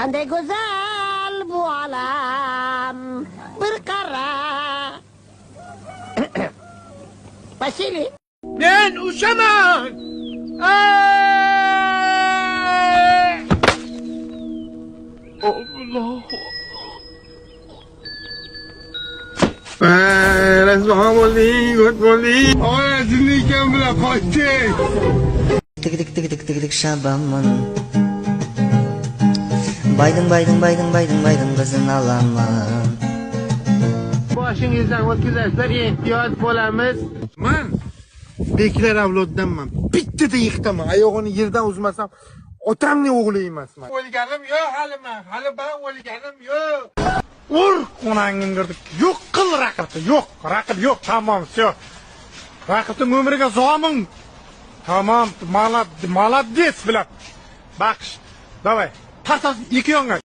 Qanday go'zal bu olam, bir qara. Vasili. Men ushaman. Alloh. Rahmat bo'ling, good bo'ling. Oy, jinnikan bilan qochdik. Tık şabaman. Baydın kızın alaman. Boshingizdan o'tkazasizlar, ehtiyot bo'lamiz. Men beklar avloddanman. Bittada yiqitaman. Oyog'ini yerdan uzmasam, otamning o'g'li emasman. O'lganim yo'q hali men. Hali ben o'lganim yo'q. Ur, onangni ko'rdik. Yo'q qil raqibni. Yo'q, raqib yo'q. Tamam, всё. Raqibning umriga zomin. Tamam, молодец, bilan. Baqsh. Davay. Tartas 2 yonga.